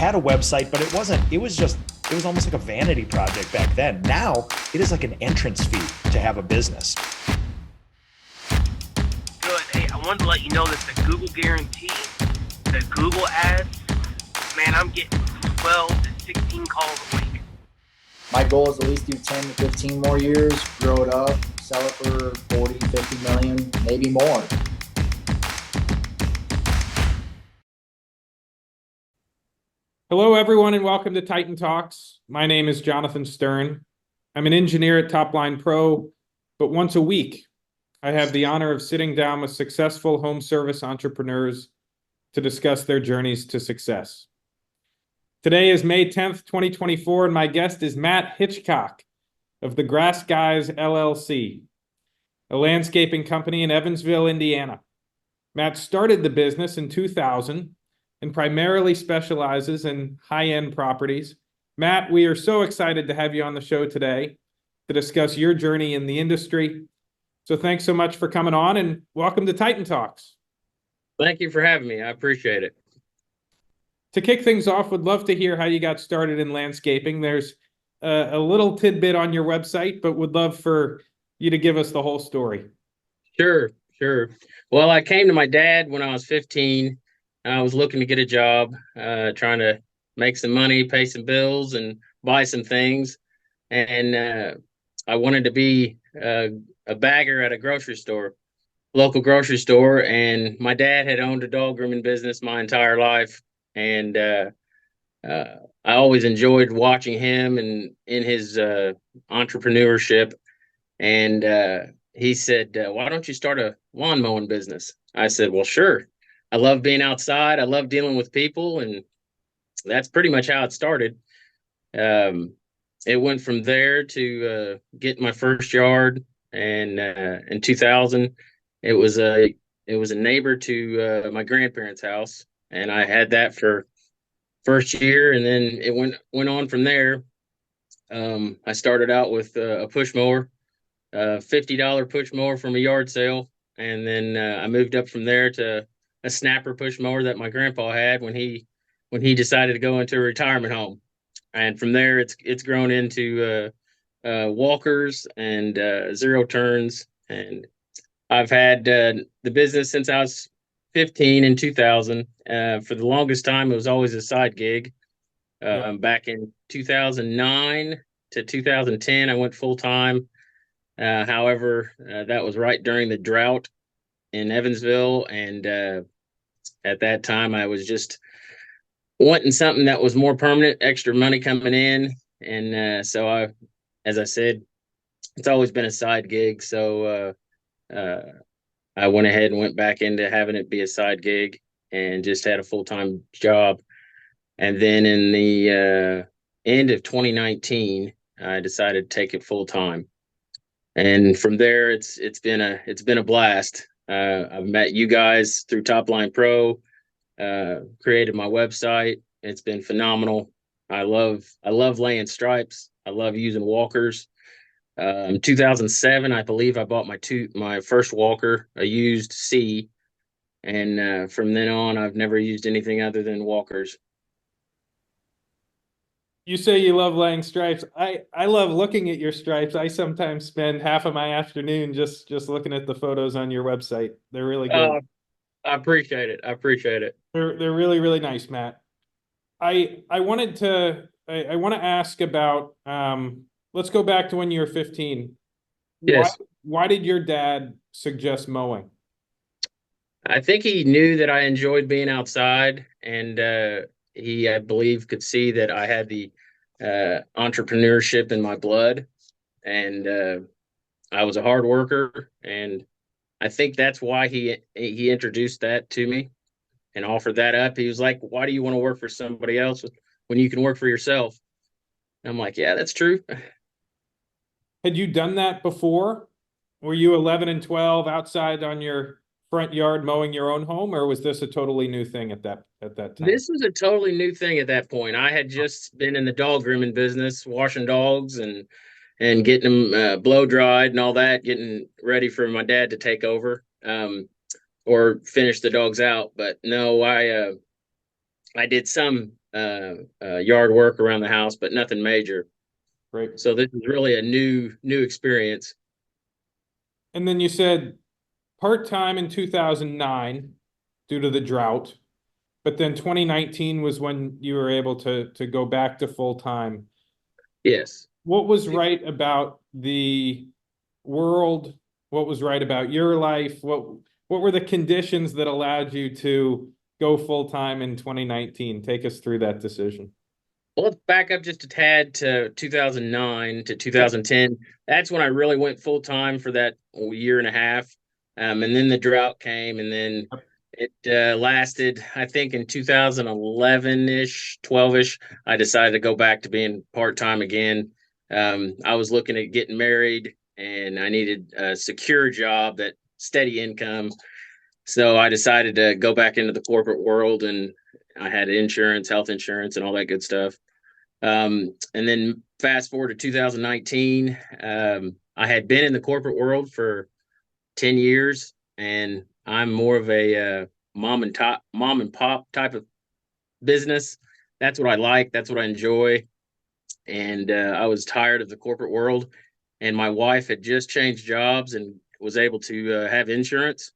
had a website, but it was almost like a vanity project back then. Now it is like an entrance fee to have a business. Good. Hey, I wanted to let you know that the Google guarantee, the Google ads, man, I'm getting 12 to 16 calls a week. My goal is at least do 10 to 15 more years, grow it up, sell it for 40, 50 million, maybe more. Hello, everyone, and welcome to Titan Talks. My name is Jonathan Stern. I'm an engineer at Topline Pro, but once a week, I have the honor of sitting down with successful home service entrepreneurs to discuss their journeys to success. Today is May 10th, 2024, and my guest is Matt Hitchcock of the Grass Guys LLC, a landscaping company in Evansville, Indiana. Matt started the business in 2000 and primarily specializes in high-end properties. Matt, we are so excited to have you on the show today to discuss your journey in the industry. So thanks so much for coming on, and welcome to Titan Talks. Thank you for having me. I appreciate it. To kick things off, would love to hear how you got started in landscaping. There's a little tidbit on your website, but would love for you to give us the whole story. Sure. Well, I came to my dad when I was 15. I was looking to get a job, trying to make some money, pay some bills, and buy some things. And I wanted to be a bagger at a grocery store, local grocery store. And my dad had owned a dog grooming business my entire life. And I always enjoyed watching him and in his entrepreneurship. And he said, "Why don't you start a lawn mowing business?" I said, "Well, sure. I love being outside. I love dealing with people." And that's pretty much how it started. It went from there to get my first yard. And in 2000, it was a neighbor to my grandparents' house. And I had that for first year. And then it went on from there. I started out with a push mower, $50 push mower from a yard sale. And then I moved up from there to a snapper push mower that my grandpa had when he decided to go into a retirement home. And from there, it's grown into walkers and zero turns. And I've had the business since I was 15 in 2000. For the longest time, it was always a side gig. Back in 2009 to 2010, I went full time. However, that was right during the drought in Evansville. And at that time, I was just wanting something that was more permanent, extra money coming in. And so as I said, it's always been a side gig. So I went ahead and went back into having it be a side gig and just had a full-time job. And then in the end of 2019, I decided to take it full-time. And from there, it's been a blast. I've met you guys through Topline Pro, created my website. It's been phenomenal. I love laying stripes. I love using walkers. In 2007, I believe I bought my first walker, a used C. And from then on, I've never used anything other than walkers. You say you love laying stripes. I love looking at your stripes. I sometimes spend half of my afternoon just looking at the photos on your website. They're really good. I appreciate it. They're really, really nice, Matt. I want to ask about let's go back to when you were 15. Yes. Why did your dad suggest mowing? I think he knew that I enjoyed being outside, and he, I believe, could see that I had the entrepreneurship in my blood, and I was a hard worker, and I think that's why he introduced that to me and offered that up. He was like, "Why do you want to work for somebody else when you can work for yourself?" And I'm like, "Yeah, that's true." Had you done that before? Were you 11 and 12 outside on your front yard mowing your own home, or was this a totally new thing at that time? This was a totally new thing at that point. I had just been in the dog grooming business, washing dogs and getting them blow dried and all that, getting ready for my dad to take over or finish the dogs out. But no, I did some yard work around the house, but nothing major. Right. So this is really a new experience. And then you said part-time in 2009 due to the drought, but then 2019 was when you were able to go back to full-time. Yes. What was right about the world? What was right about your life? What were the conditions that allowed you to go full-time in 2019? Take us through that decision. Well, let's back up just a tad to 2009 to 2010. That's when I really went full time for that year and a half. And then the drought came, and then it lasted, I think, in 2011 ish, 12 ish. I decided to go back to being part time again. I was looking at getting married, and I needed a secure job, that steady income. So I decided to go back into the corporate world, and I had insurance, health insurance, and all that good stuff. And then fast forward to 2019, I had been in the corporate world for 10 years, and I'm more of a mom and pop type of business. That's what I like. That's what I enjoy. And I was tired of the corporate world, and my wife had just changed jobs and was able to have insurance.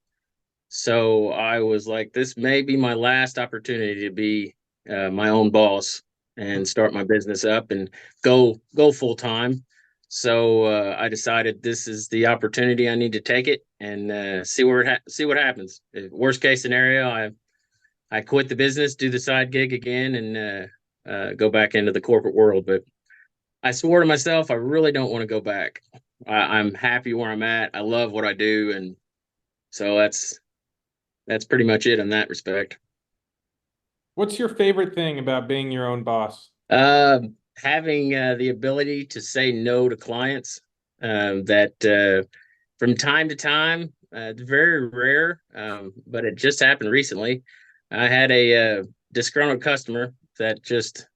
So I was like, this may be my last opportunity to be my own boss and start my business up and go full time. So I decided this is the opportunity. I need to take it and see what happens. Worst case scenario, I quit the business, do the side gig again, and go back into the corporate world. But I swore to myself, I really don't want to go back. I'm happy where I'm at. I love what I do, and so that's pretty much it in that respect. What's your favorite thing about being your own boss? Having the ability to say no to clients, that from time to time, it's very rare, but it just happened recently. I had a disgruntled customer that just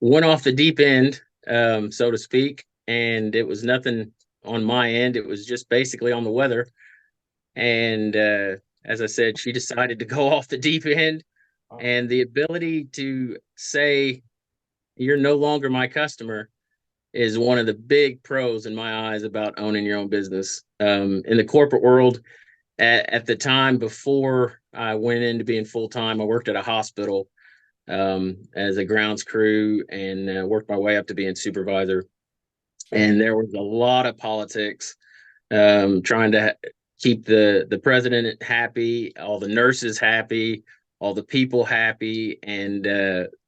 went off the deep end, so to speak, and it was nothing on my end. It was just basically on the weather. And as I said, she decided to go off the deep end, and the ability to say, you're no longer my customer, is one of the big pros in my eyes about owning your own business. In the corporate world, at the time before I went into being full time, I worked at a hospital as a grounds crew, and worked my way up to being supervisor. And there was a lot of politics, trying to keep the president happy, all the nurses happy, all the people happy, and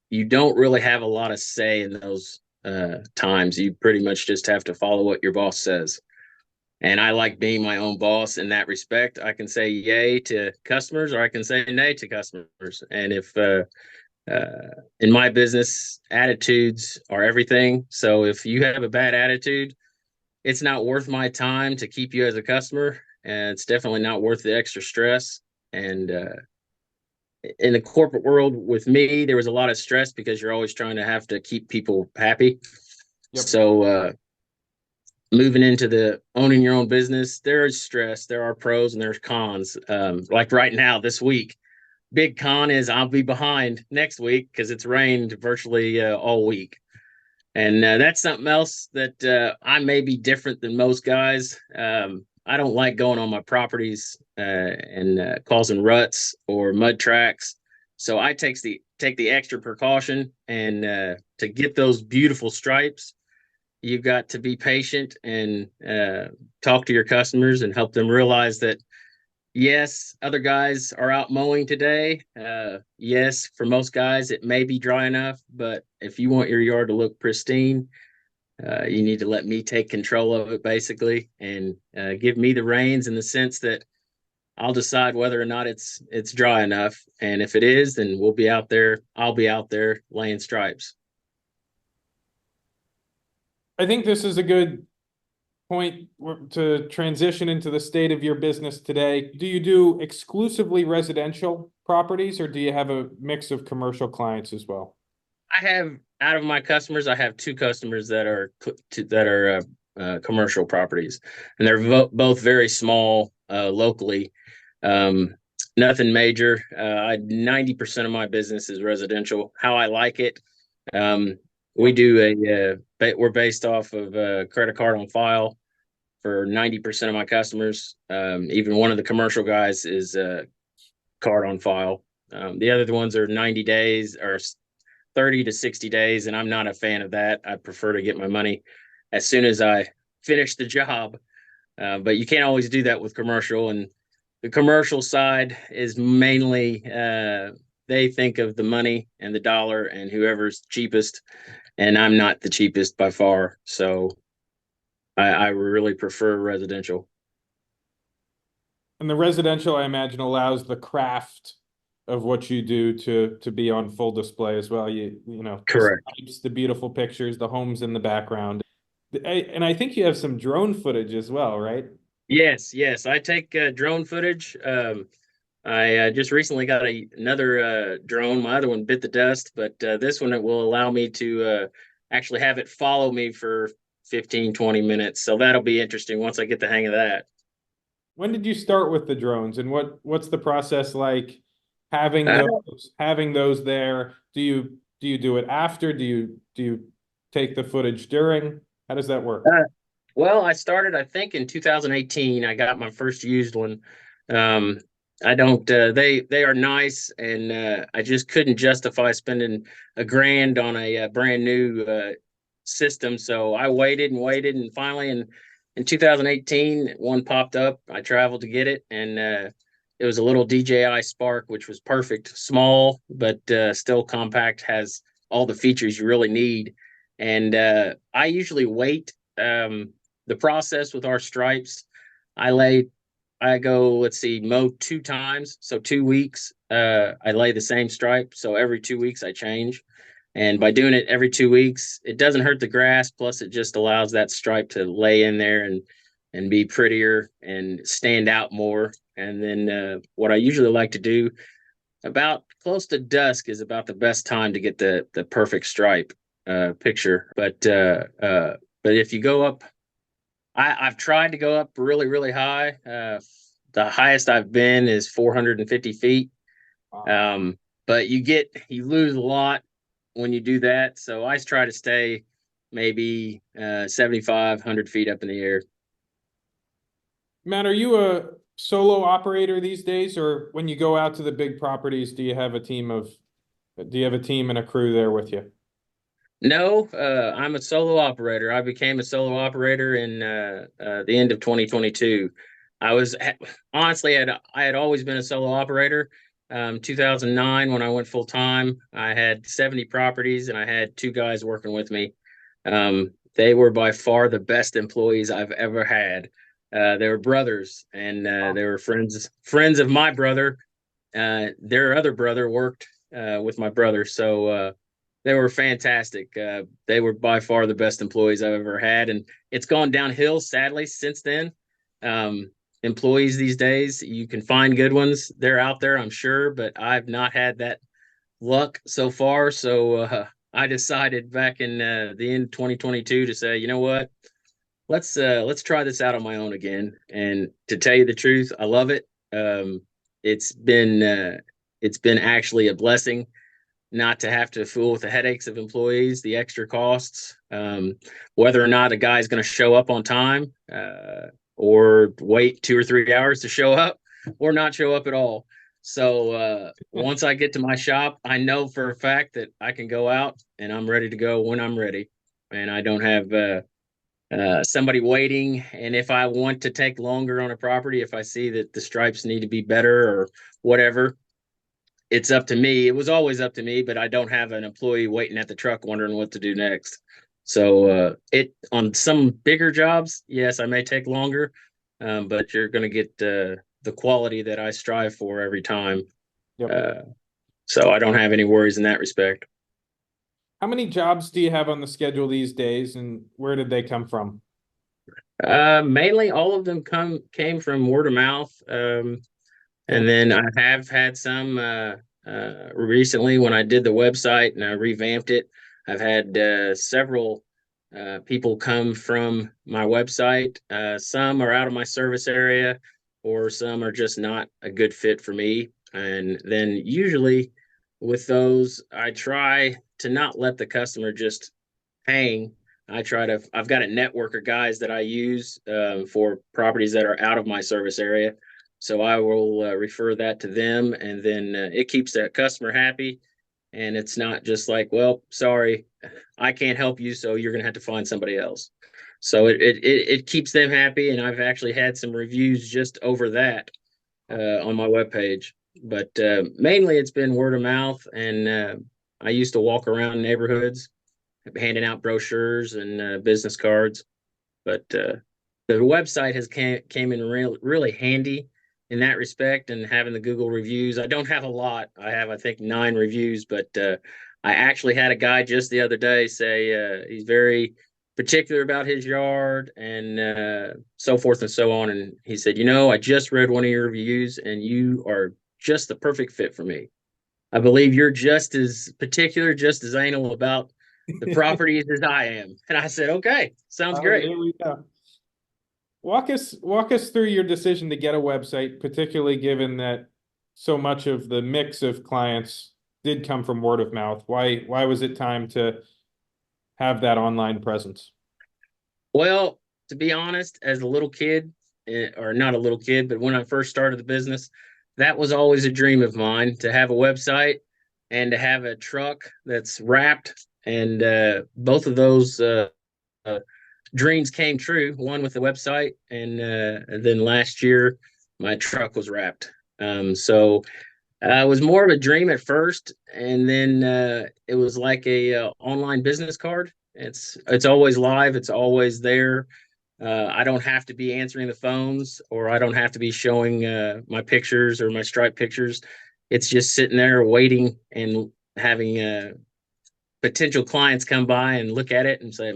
you don't really have a lot of say in those times. You pretty much just have to follow what your boss says. And I like being my own boss in that respect. I can say yay to customers, or I can say nay to customers. And if in my business, attitudes are everything. So if you have a bad attitude, it's not worth my time to keep you as a customer, and it's definitely not worth the extra stress. And in the corporate world with me, there was a lot of stress because you're always trying to have to keep people happy. Yep. So moving into the owning your own business, there is stress, there are pros and there's cons. Like right now, this week, big con is I'll be behind next week because it's rained virtually all week. And that's something else that I may be different than most guys. I don't like going on my properties and causing ruts or mud tracks. So I take the extra precaution, and to get those beautiful stripes, you've got to be patient and talk to your customers and help them realize that, yes, other guys are out mowing today. Yes, for most guys, it may be dry enough, but if you want your yard to look pristine, you need to let me take control of it, basically, and give me the reins, in the sense that I'll decide whether or not it's dry enough. And if it is, then we'll be out there. I'll be out there laying stripes. I think this is a good point to transition into the state of your business today. Do you do exclusively residential properties, or do you have a mix of commercial clients as well? I have, out of my customers, I have two customers that are commercial properties, and they're both very small locally. Nothing major. 90% of my business is residential. How I like it. We do we're based off of a credit card on file for 90% of my customers. Even one of the commercial guys is a card on file. The other ones are 90 days or 30 to 60 days, and I'm not a fan of that. I prefer to get my money as soon as I finish the job. But you can't always do that with commercial, and the commercial side is mainly they think of the money and the dollar and whoever's cheapest, and I'm not the cheapest by far. So I really prefer residential. And the residential, I imagine, allows the craft of what you do to be on full display as well. You know, Correct. the beautiful pictures, the homes in the background. And I think you have some drone footage as well, right? Yes, yes. I take drone footage. I just recently got another drone. My other one bit the dust, but this one, it will allow me to actually have it follow me for 15, 20 minutes. So that'll be interesting once I get the hang of that. When did you start with the drones, and what's the process like having those there? Do you do it after? Do you take the footage during? How does that work? Well, I started, I think, in 2018. I got my first used one. I don't. They are nice, and I just couldn't justify spending $1,000 on a brand new system. So I waited and waited, and finally, in 2018, one popped up. I traveled to get it, and it was a little DJI Spark, which was perfect, small but still compact, has all the features you really need. And I usually wait. The process with our stripes, I go, let's see, mow 2 times. So 2 weeks, I lay the same stripe. So every 2 weeks I change. And by doing it every 2 weeks, it doesn't hurt the grass. Plus it just allows that stripe to lay in there and be prettier and stand out more. And then what I usually like to do about close to dusk is about the best time to get the perfect stripe picture. But if you go up, I've tried to go up really, really high. The highest I've been is 450 feet. But you lose a lot when you do that. So I try to stay maybe 7,500 feet up in the air. Matt, are you a solo operator these days, or when you go out to the big properties, do you have a team and a crew there with you? No, I'm a solo operator. I became a solo operator in the end of 2022. I was honestly, I had always been a solo operator. 2009, when I went full time, I had 70 properties and I had 2 guys working with me. They were by far the best employees I've ever had. They were brothers, and they were friends of my brother. Their other brother worked with my brother, so they were fantastic. They were by far the best employees I've ever had, and it's gone downhill, sadly, since then. Employees these days, you can find good ones. They're out there, I'm sure, but I've not had that luck so far. So I decided back in the end of 2022 to say, you know what? Let's try this out on my own again. And to tell you the truth, I love it. It's been actually a blessing not to have to fool with the headaches of employees, the extra costs, whether or not a guy's going to show up on time, or wait 2 or 3 hours to show up, or not show up at all. So once I get to my shop, I know for a fact that I can go out and I'm ready to go when I'm ready, and I don't have somebody waiting. And if I want to take longer on a property, if I see that the stripes need to be better or whatever, it's up to me. It was always up to me, but I don't have an employee waiting at the truck wondering what to do next. So it on some bigger jobs, yes, I may take longer, but you're going to get the quality that I strive for every time. Yep. So I don't have any worries in that respect. How many jobs do you have on the schedule these days, and where did they come from? Mainly all of them came from word of mouth. And then I have had some recently when I did the website and I revamped it. I've had several people come from my website. Some are out of my service area. or some are just not a good fit for me. And then usually with those, I try to not let the customer just hang. I've got a network of guys that I use for properties that are out of my service area. So I will refer that to them, and then it keeps that customer happy. And it's not just like, well, sorry, I can't help you, so you're going to have to find somebody else. So it keeps them happy. And I've actually had some reviews just over that on my webpage. But mainly it's been word of mouth. And I used to walk around neighborhoods handing out brochures and business cards. But the website has came in really handy in that respect, and having the Google reviews. I don't have a lot. I have, I think, 9 reviews, but I actually had a guy just the other day say he's very particular about his yard and so forth and so on. And he said, I just read one of your reviews and you are just the perfect fit for me. I believe you're just as particular, just as anal about the properties as I am. And I said, okay, sounds great. Here we go. Walk us through your decision to get a website, particularly given that so much of the mix of clients did come from word of mouth. Why was it time to have that online presence? Well, to be honest, as a little kid, or not a little kid, but when I first started the business, that was always a dream of mine, to have a website and to have a truck that's wrapped. And both of those dreams came true, one with the website, and then last year my truck was wrapped. So it was more of a dream at first, and then it was like a online business card. It's always live, it's always there. I don't have to be answering the phones, or I don't have to be showing my pictures or my stripe pictures. It's just sitting there waiting and having potential clients come by and look at it and say,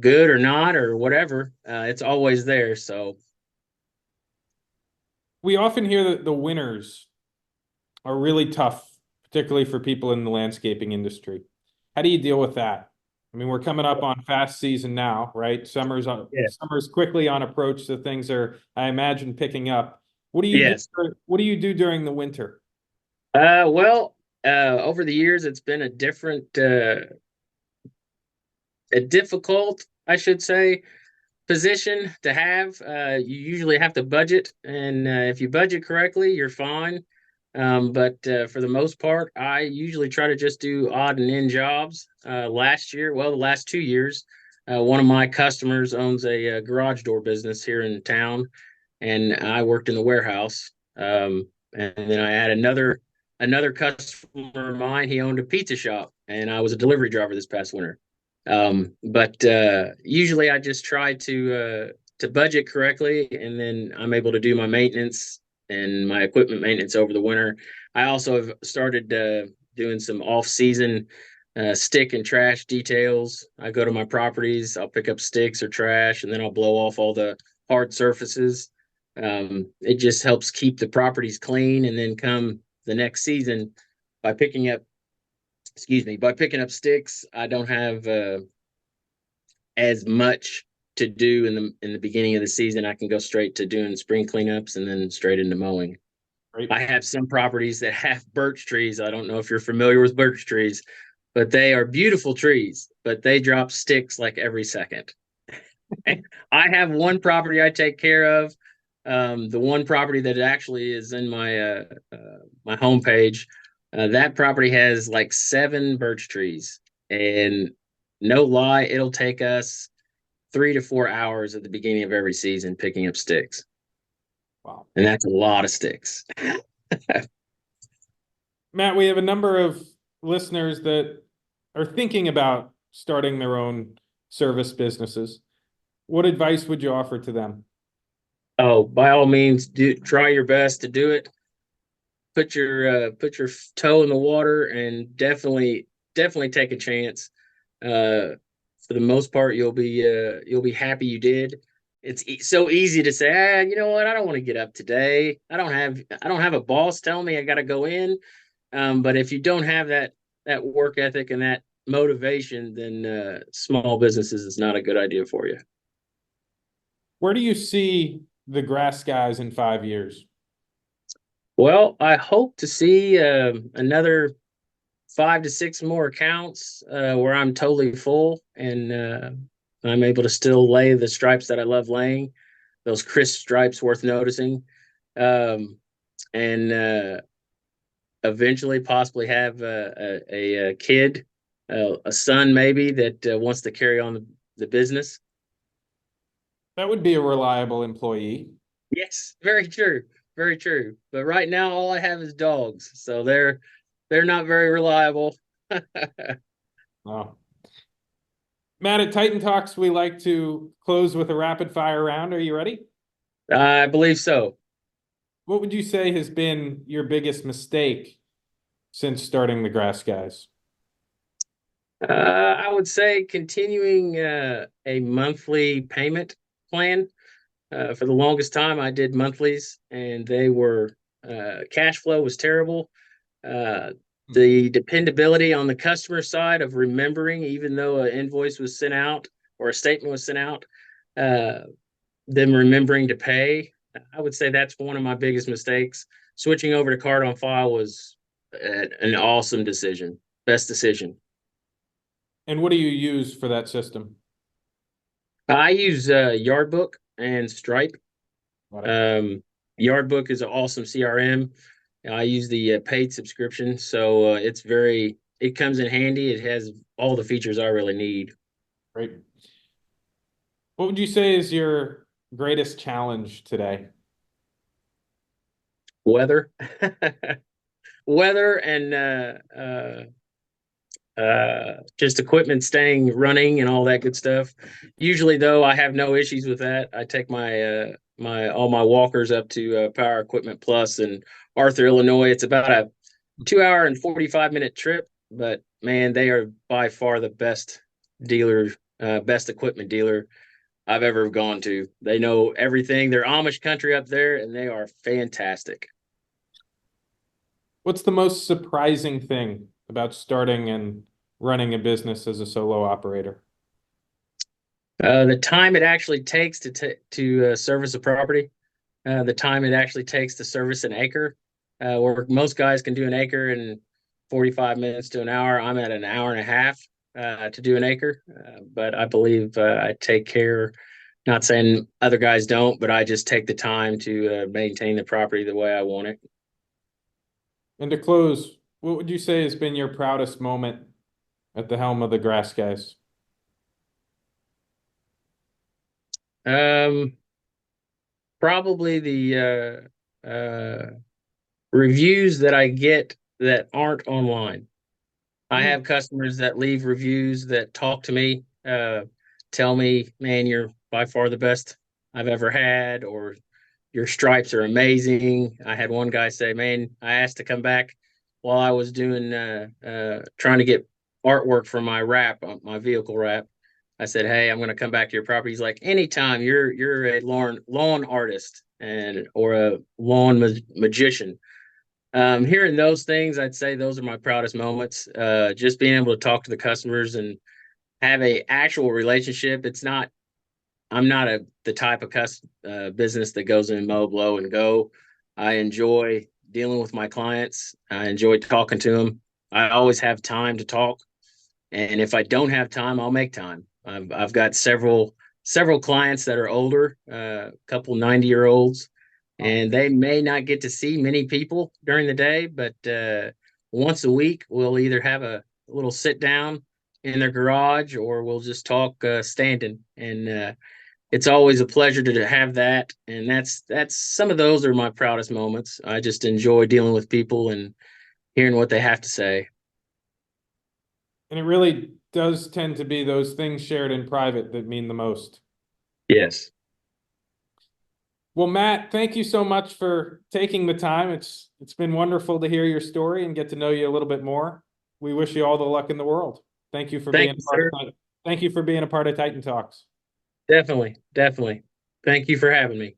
good or not, or whatever. It's always there. So We often hear that the winters are really tough, particularly for people in the landscaping industry. How do you deal with that? I mean, we're coming up on fast season now, right? Summer's quickly on approach, so things are, I imagine, picking up. What do you yes. do? What do you do during the winter? Well, over the years, it's been a difficult, I should say, position to have. You usually have to budget, and if you budget correctly, you're fine. But for the most part, I usually try to just do odd and end jobs. The last 2 years, one of my customers owns a garage door business here in town, and I worked in the warehouse. And then I had another customer of mine. He owned a pizza shop, and I was a delivery driver this past winter. But usually I just try to budget correctly, and then I'm able to do my maintenance and my equipment maintenance over the winter. I also have started doing some off-season stick and trash details. I go to my properties, I'll pick up sticks or trash, and then I'll blow off all the hard surfaces. It just helps keep the properties clean, and then come the next season, by picking up sticks, I don't have as much to do in the beginning of the season. I can go straight to doing spring cleanups and then straight into mowing. Right. I have some properties that have birch trees. I don't know if you're familiar with birch trees, but they are beautiful trees, but they drop sticks like every second. I have one property I take care of. The one property that actually is in my my homepage, that property has like 7 birch trees, and no lie, it'll take us 3 to 4 hours at the beginning of every season picking up sticks. Wow. And that's a lot of sticks. Matt, we have a number of listeners that are thinking about starting their own service businesses. What advice would you offer to them? Oh, by all means, try your best to do it. Put your toe in the water, and definitely take a chance. For the most part, you'll be happy you did. It's so easy to say, you know what, I don't want to get up today. I don't have a boss telling me I got to go in. But if you don't have that work ethic and that motivation, then small businesses is not a good idea for you. Where do you see the Grass Guys in 5 years? Well, I hope to see another 5 to 6 more accounts where I'm totally full and I'm able to still lay the stripes that I love laying, those crisp stripes worth noticing, and eventually possibly have a kid, a son maybe that wants to carry on the business. That would be a reliable employee. Yes, very true, very true. But right now, all I have is dogs, so they're not very reliable. Oh. Matt, at Titan Talks, we like to close with a rapid fire round. Are you ready? I believe so. What would you say has been your biggest mistake since starting the Grass Guys? I would say continuing a monthly payment plan. For the longest time, I did monthlies, and they were cash flow was terrible. The dependability on the customer side of remembering, even though an invoice was sent out or a statement was sent out, them remembering to pay. I would say that's one of my biggest mistakes. Switching over to card on file was an awesome decision, best decision. And what do you use for that system? I use Yardbook and Stripe. Got it. Yardbook is an awesome CRM. I use the paid subscription, so it comes in handy. It has all the features I really need. Great. What would you say is your greatest challenge today? Weather, weather, and just equipment staying running and all that good stuff. Usually, though, I have no issues with that. I take my all my walkers up to Power Equipment Plus in Arthur, Illinois. It's about a 2 hour and 45-minute trip, but man, they are by far the best dealer, best equipment dealer I've ever gone to. They know everything. They're Amish country up there, and they are fantastic. What's the most surprising thing about starting and running a business as a solo operator? The time it actually takes to service a property, the time it actually takes to service an acre, where most guys can do an acre in 45 minutes to an hour. I'm at an hour and a half to do an acre, but I believe I take care. Not saying other guys don't, but I just take the time to maintain the property the way I want it. And to close, what would you say has been your proudest moment at the helm of the Grass Guys? Probably the reviews that I get that aren't online. I have customers that leave reviews that talk to me, tell me, man, you're by far the best I've ever had, or your stripes are amazing. I had one guy say, man, I asked to come back while I was doing trying to get artwork for my wrap, my vehicle wrap. I said, hey, I'm going to come back to your property. He's like, anytime. You're a lawn artist or a lawn magician. Hearing those things, I'd say those are my proudest moments. Just being able to talk to the customers and have a actual relationship. I'm not the type of business that goes in, mow, blow, and go. I enjoy dealing with my clients. I enjoy talking to them. I always have time to talk, and if I don't have time, I'll make time. I've got several clients that are older, a couple 90-year-olds, and they may not get to see many people during the day, but once a week we'll either have a little sit down in their garage or we'll just talk standing, and it's always a pleasure to have that. And that's some of those are my proudest moments. I just enjoy dealing with people and hearing what they have to say. And it really does tend to be those things shared in private that mean the most. Yes. Well, Matt, thank you so much for taking the time. It's been wonderful to hear your story and get to know you a little bit more. We wish you all the luck in the world. Thank you for being a part of Titan Talks. Definitely. Thank you for having me.